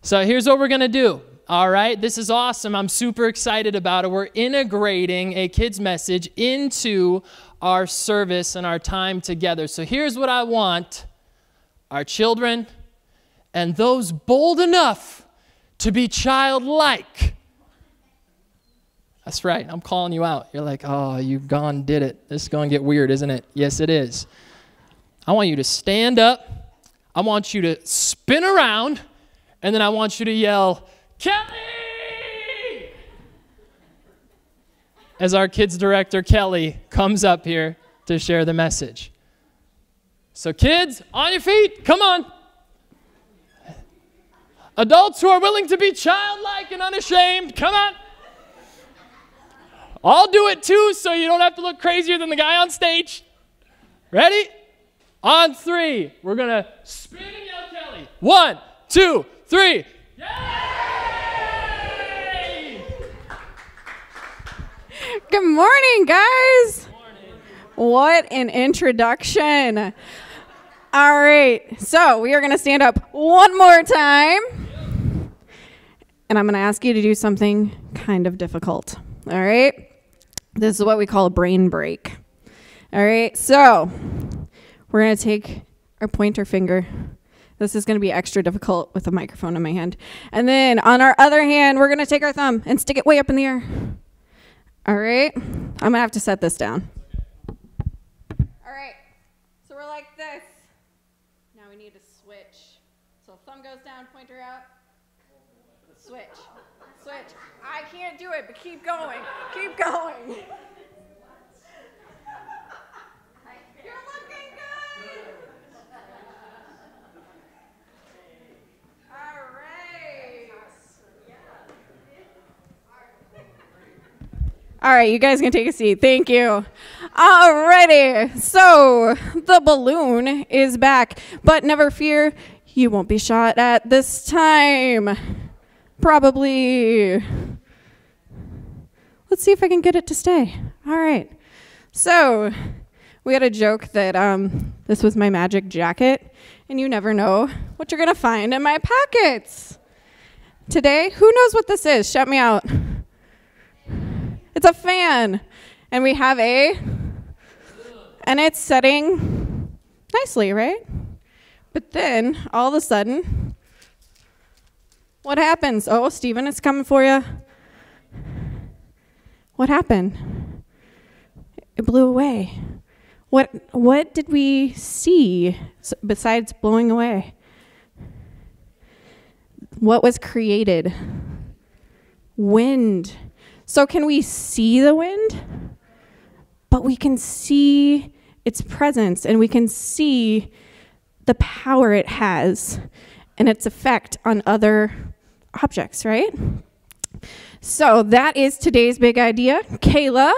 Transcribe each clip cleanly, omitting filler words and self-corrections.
So here's what we're going to do. All right, this is awesome. I'm super excited about it. We're integrating a kids message into our service and our time together. So here's what I want our children and those bold enough to be childlike. That's right. I'm calling you out. You're like, oh, you gone did it. This is going to get weird, isn't it? Yes, it is. I want you to stand up. I want you to spin around. And then I want you to yell, Kelly! As our kids director, Kelly, comes up here to share the message. So kids, on your feet. Come on. Adults who are willing to be childlike and unashamed, come on. I'll do it too, so you don't have to look crazier than the guy on stage. Ready? On 3, we're going to spin and yell Kelly. 1, 2, 3. Yay! Good morning, guys. Good morning. What an introduction. All right, so we are going to stand up one more time. And I'm going to ask you to do something kind of difficult. All right? This is what we call a brain break. All right, so we're going to take our pointer finger. This is going to be extra difficult with a microphone in my hand. And then on our other hand, we're going to take our thumb and stick it way up in the air. All right? I'm going to have to set this down. All right, so we're like this. Now we need to switch. So thumb goes down, pointer out. Switch. Switch. I can't do it, but keep going. Keep going. You're looking good. All right. All right, you guys can take a seat. Thank you. All righty. So the balloon is back, but never fear, you won't be shot at this time. Probably. Let's see if I can get it to stay. All right. So we had a joke that this was my magic jacket, and you never know what you're going to find in my pockets. Today, who knows what this is? Shout me out. It's a fan. And we have and it's setting nicely, right? But then, all of a sudden, what happens? Oh, Stephen, it's coming for you. What happened? It blew away. What did we see besides blowing away? What was created? Wind. So can we see the wind? But we can see its presence, and we can see the power it has and its effect on other objects, right? So that is today's big idea. Kayla,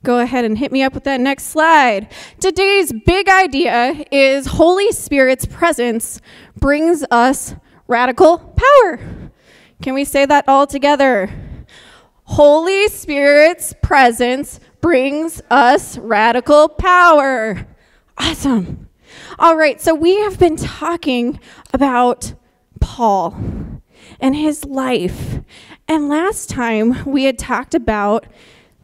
go ahead and hit me up with that next slide. Today's big idea is Holy Spirit's presence brings us radical power. Can we say that all together? Holy Spirit's presence brings us radical power. Awesome. All right, so we have been talking about Paul and his life. And last time we had talked about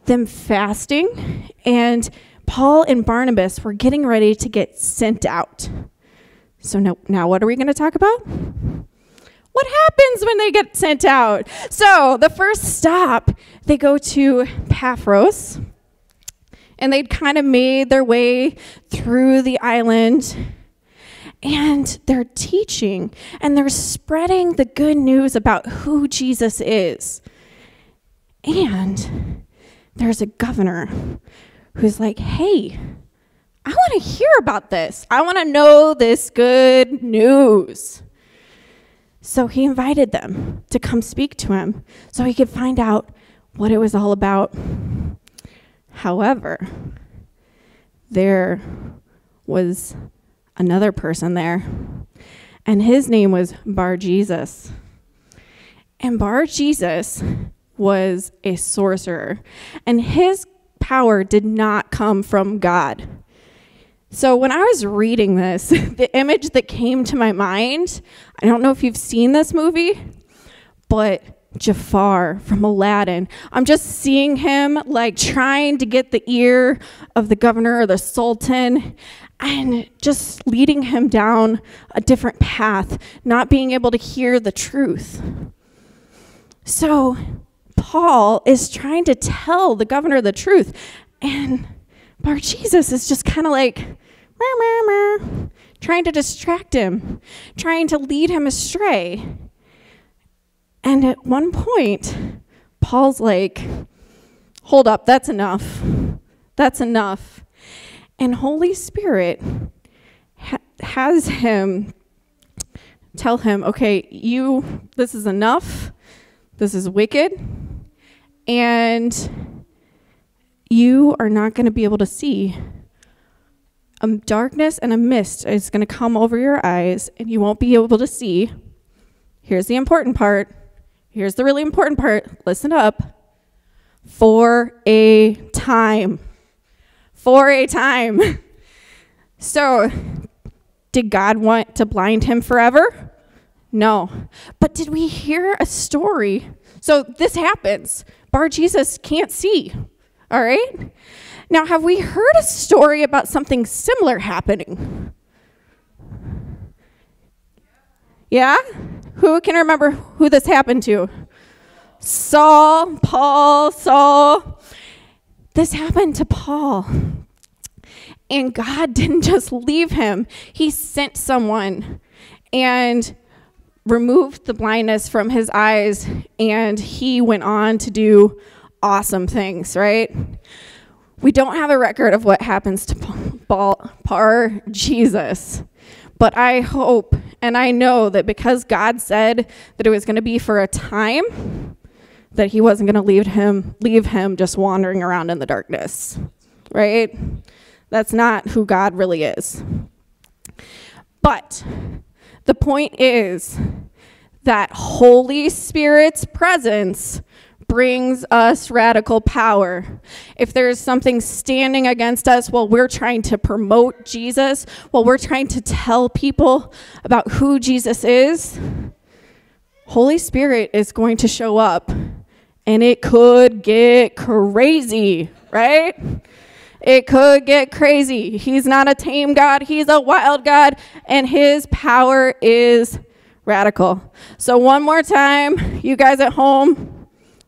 them fasting, and Paul and Barnabas were getting ready to get sent out. So now what are we going to talk about? What happens when they get sent out? So the first stop, they go to Paphos, and they'd kind of made their way through the island, and they're teaching, and they're spreading the good news about who Jesus is. And there's a governor who's like, hey, I want to hear about this. I want to know this good news. So he invited them to come speak to him so he could find out what it was all about. However, there was another person there, and his name was Bar-Jesus. And Bar-Jesus was a sorcerer, and his power did not come from God. So when I was reading this, the image that came to my mind, I don't know if you've seen this movie, but Jafar from Aladdin. I'm just seeing him like trying to get the ear of the governor or the sultan and just leading him down a different path, not being able to hear the truth. So Paul is trying to tell the governor the truth, and Bar-Jesus is just kind of like trying to distract him, trying to lead him astray. And at one point, Paul's like, hold up, that's enough. That's enough. And Holy Spirit has him tell him, okay, this is enough. This is wicked. And you are not going to be able to see. A darkness and a mist is going to come over your eyes, and you won't be able to see. Here's the important part. Here's the really important part. Listen up. For a time. For a time. So, did God want to blind him forever? No. But did we hear a story? So this happens. Bar-Jesus can't see. All right? Now, have we heard a story about something similar happening? Yeah? Who can remember who this happened to? Saul. This happened to Paul. And God didn't just leave him. He sent someone and removed the blindness from his eyes, and he went on to do awesome things, right? We don't have a record of what happens to Bar-Jesus, but I hope and I know that because God said that it was going to be for a time, that he wasn't going to leave him just wandering around in the darkness, right? That's not who God really is. But the point is that Holy Spirit's presence brings us radical power. If there's something standing against us while we're trying to promote Jesus, while we're trying to tell people about who Jesus is, Holy Spirit is going to show up, and it could get crazy, right? It could get crazy. He's not a tame God. He's a wild God, and his power is radical. So one more time, you guys at home,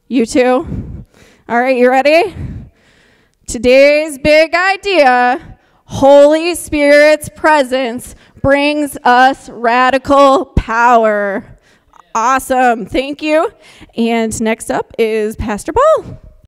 you too. All right, you ready? Today's big idea, Holy Spirit's presence brings us radical power. Awesome. Thank you. And next up is Pastor Paul.